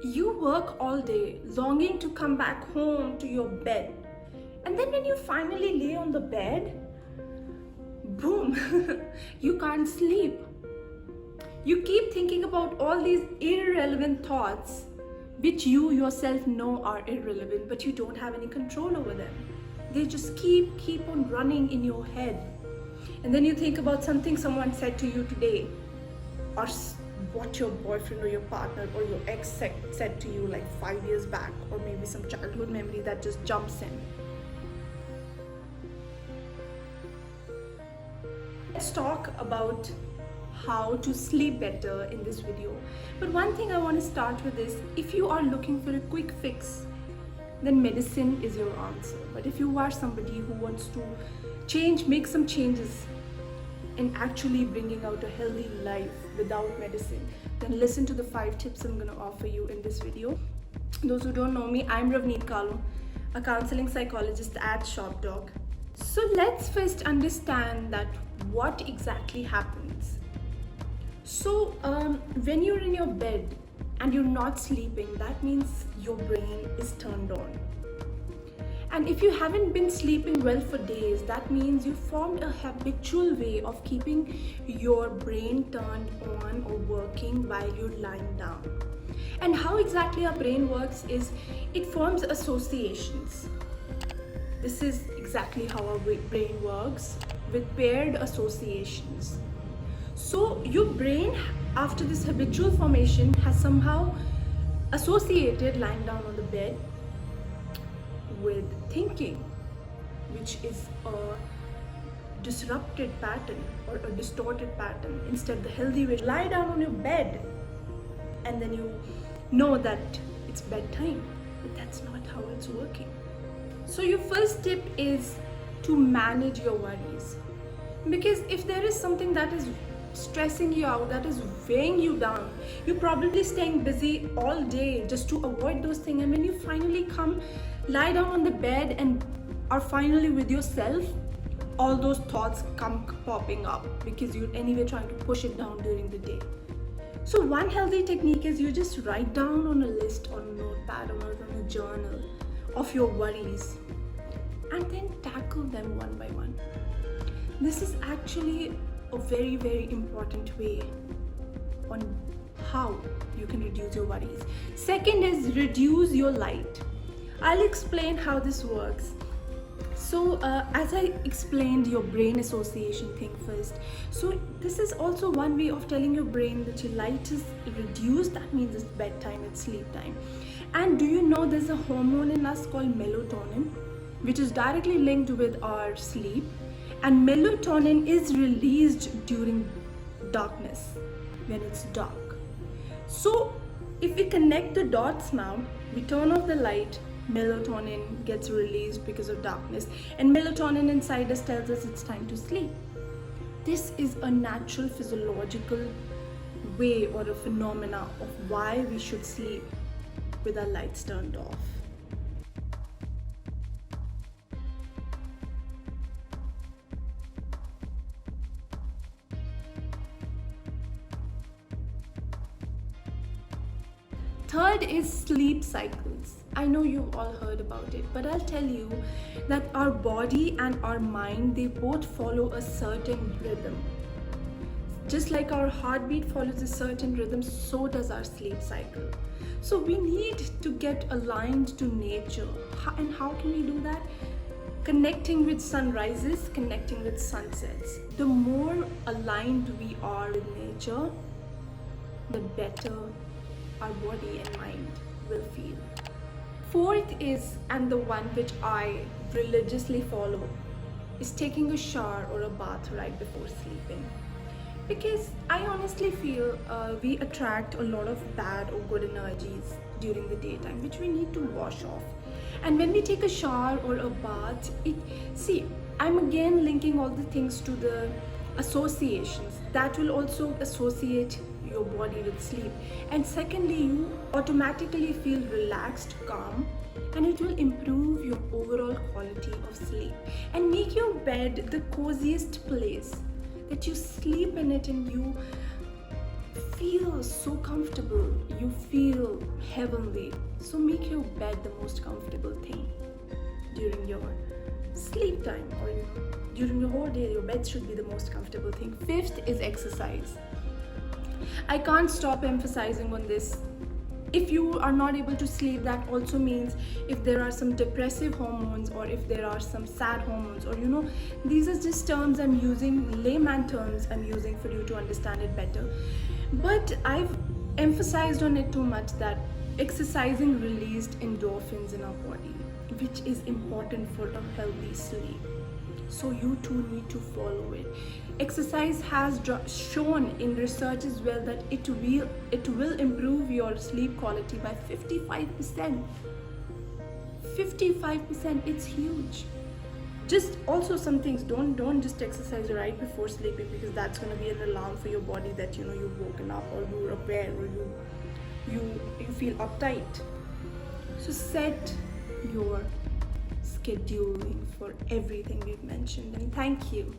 You work all day, longing to come back home to your bed. And then when you finally lay on the bed, boom, you can't sleep. You keep thinking about all these irrelevant thoughts, which you yourself know are irrelevant, but you don't have any control over them. They just keep on running in your head. And then you think about something someone said to you today, or what your boyfriend or your partner or your ex said to you like 5 years back, or maybe some childhood memory that just jumps in. Let's talk about how to sleep better in this video. But one thing I want to start with is, if you are looking for a quick fix, then medicine is your answer. But if you are somebody who wants to make some changes in actually bringing out a healthy life without medicine, then listen to the 5 tips I'm going to offer you in this video. Those who don't know me, I'm Ravneet Kalu, a counseling psychologist at ShopDog. So let's first understand that what exactly happens. So when you're in your bed and you're not sleeping, that means your brain is turned on. And if you haven't been sleeping well for days, that means you formed a habitual way of keeping your brain turned on or working while you're lying down. And how exactly our brain works is it forms associations. This is exactly how our brain works, with paired associations. So your brain, after this habitual formation, has somehow associated lying down on the bed with thinking, which is a disrupted pattern or a distorted pattern. Instead, the healthy way, lie down on your bed and then you know that it's bedtime, but that's not how it's working. So your first tip is to manage your worries, because if there is something that is stressing you out, that is weighing you down, you're probably staying busy all day just to avoid those things, and when you finally lie down on the bed and are finally with yourself, all those thoughts come popping up because you're anyway trying to push it down during the day. So one healthy technique is you just write down on a list, on a notepad, or on a journal of your worries, and then tackle them one by one. This is actually a very, very important way on how you can reduce your worries. Second is reduce your light. I'll explain how this works. So as I explained your brain association thing first, so this is also one way of telling your brain that your light is reduced. That means it's bedtime, it's sleep time. And do you know there's a hormone in us called melatonin, which is directly linked with our sleep, and melatonin is released during darkness, when it's dark. So if we connect the dots now, we turn off the light, melatonin gets released because of darkness, and melatonin inside us tells us it's time to sleep. This is a natural physiological way or a phenomena of why we should sleep with our lights turned off. Third is sleep cycles. I know you've all heard about it, but I'll tell you that our body and our mind, they both follow a certain rhythm. Just like our heartbeat follows a certain rhythm, so does our sleep cycle. So we need to get aligned to nature. And how can we do that? Connecting with sunrises, connecting with sunsets. The more aligned we are with nature, the better our body and mind will feel. Fourth is, and the one which I religiously follow, is taking a shower or a bath right before sleeping. Because I honestly feel we attract a lot of bad or good energies during the daytime, which we need to wash off. And when we take a shower or a bath, I'm again linking all the things to the associations that will also associate your body with sleep. And secondly, you automatically feel relaxed, calm, and it will improve your overall quality of sleep and make your bed the coziest place that you sleep in it and you feel so comfortable, you feel heavenly. So make your bed the most comfortable thing during your sleep time, or during your whole day. Your bed should be the most comfortable thing. Fifth is exercise. I can't stop emphasizing on this. If you are not able to sleep, that also means if there are some depressive hormones, or if there are some sad hormones, or these are just terms I'm using, layman terms I'm using for you to understand it better. But I've emphasized on it too much that exercising released endorphins in our body, which is important for a healthy sleep. So you too need to follow it. Exercise has shown in research as well that it will improve your sleep quality by 55%. 55%, it's huge. Just also some things, don't just exercise right before sleeping, because that's going to be an alarm for your body that you've woken up, or you're aware, or you feel uptight. So set your scheduling for everything we've mentioned, and thank you.